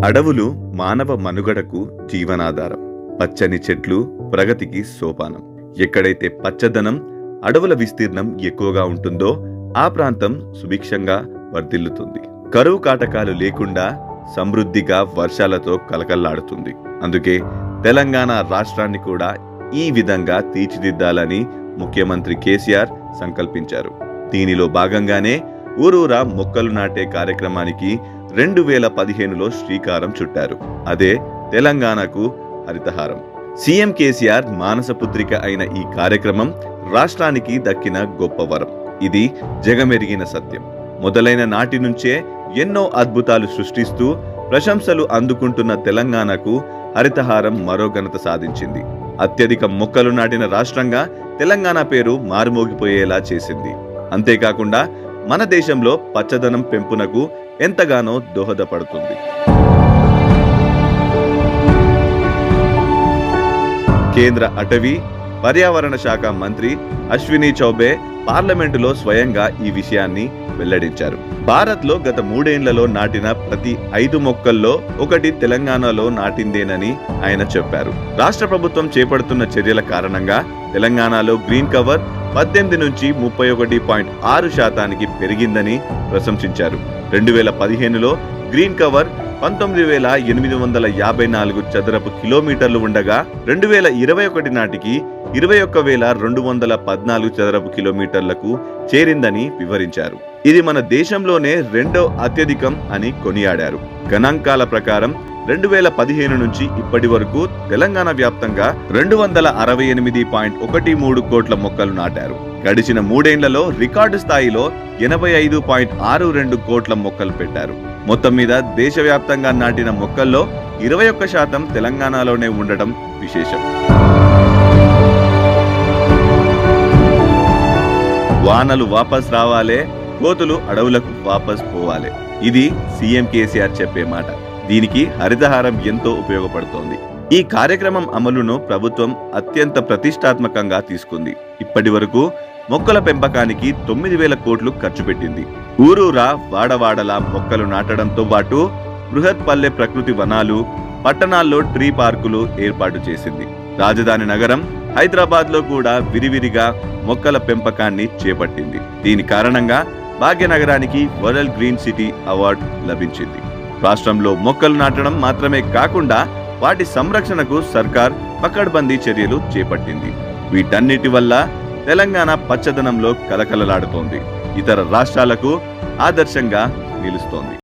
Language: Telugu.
అడవులు మానవ మనుగడకు జీవనాధారం. పచ్చని చెట్లు ప్రగతికి సోపానం. ఎక్కడైతే పచ్చదనం, అడవుల విస్తీర్ణం ఎక్కువగా ఉంటుందో ఆ ప్రాంతం సుభిక్షంగా వర్ధిల్లుతుంది. కరువు కాటకాలు లేకుండా సమృద్ధిగా వర్షాలతో కలకల్లాడుతుంది. అందుకే తెలంగాణ రాష్ట్రాన్ని కూడా ఈ విధంగా తీర్చిదిద్దాలని ముఖ్యమంత్రి కేసీఆర్ సంకల్పించారు. దీనిలో భాగంగానే ఊరూరా మొక్కలు నాటే కార్యక్రమానికి 2015లో శ్రీకారం చుట్టారు. అదే తెలంగాణకు హరితహారం. సీఎం కేసీఆర్ మానసపుత్రిక అయిన ఈ కార్యక్రమం రాష్ట్రానికి దక్కిన గొప్ప వరం. ఇది జగమెరిగిన సత్యం. మొదలైన నాటి నుంచే ఎన్నో అద్భుతాలు సృష్టిస్తూ ప్రశంసలు అందుకుంటున్న తెలంగాణకు హరితహారం మరో ఘనత సాధించింది. అత్యధిక మొక్కలు నాటిన రాష్ట్రంగా తెలంగాణ పేరు మారుమోగిపోయేలా చేసింది. అంతేకాకుండా మన దేశంలో పచ్చదనం పెంపునకు ఎంతగానో దోహదపడుతుంది. కేంద్ర అటవీ పర్యావరణ శాఖ మంత్రి అశ్విని చౌబే పార్లమెంటులో స్వయంగా ఈ విషయాన్ని వెల్లడించారు. భారత్లో గత 3 ఏళ్లలో నాటిన ప్రతి 5 మొక్కల్లో 1 తెలంగాణలో నాటిందేనని ఆయన చెప్పారు. రాష్ట్ర ప్రభుత్వం చేపడుతున్న చర్యల కారణంగా తెలంగాణలో గ్రీన్ కవర్ 18 నుంచి 31.6% పెరిగిందని ప్రశంసించారు. 2015లో గ్రీన్ కవర్ 19,854 చదరపు కిలోమీటర్లు ఉండగా 2021 నాటికి 21,214 చదరపు కిలోమీటర్లకు చేరిందని వివరించారు. ఇది మన దేశంలోనే 2వ అత్యధికం అని కొనియాడారు. గణాంకాల ప్రకారం 2015 నుంచి ఇప్పటి వరకు తెలంగాణ వ్యాప్తంగా 268.13 కోట్ల మొక్కలు నాటారు. గడిచిన 3 ఏళ్లలో రికార్డు స్థాయిలో 85.62 కోట్ల మొక్కలు పెట్టారు. మొత్తం మీద దేశవ్యాప్తంగా నాటిన మొక్కల్లో 21% తెలంగాణలోనే ఉండటం విశేషం. వానలు వాపస్ రావాలే, కోతులు అడవులకు వాపస్ పోవాలే. ఇది సీఎం కేసీఆర్ చెప్పే మాట. దీనికి హరితహారం ఎంతో ఉపయోగపడుతోంది. ఈ కార్యక్రమం అమలును ప్రభుత్వం అత్యంత ప్రతిష్టాత్మకంగా తీసుకుంది. ఇప్పటి వరకు మొక్కల పెంపకానికి 9,000 కోట్లు ఖర్చు పెట్టింది. ఊరూరా వాడవాడలా మొక్కలు నాటడంతో పాటు బృహత్ పల్లె ప్రకృతి వనాలు, పట్టణాల్లో ట్రీ పార్కులు ఏర్పాటు చేసింది. రాజధాని నగరం హైదరాబాద్ లో కూడా విరివిరిగా మొక్కల పెంపకాన్ని చేపట్టింది. దీని కారణంగా భాగ్యనగరానికి వరల్డ్ గ్రీన్ సిటీ అవార్డు లభించింది. రాష్ట్రంలో మొక్కలు నాటడం మాత్రమే కాకుండా వాటి సంరక్షణకు సర్కార్ పకడ్బందీ చర్యలు చేపట్టింది. వీటన్నిటి వల్ల తెలంగాణ పచ్చదనంలో కలకలలాడుతోంది. ఇతర రాష్ట్రాలకు ఆదర్శంగా నిలుస్తోంది.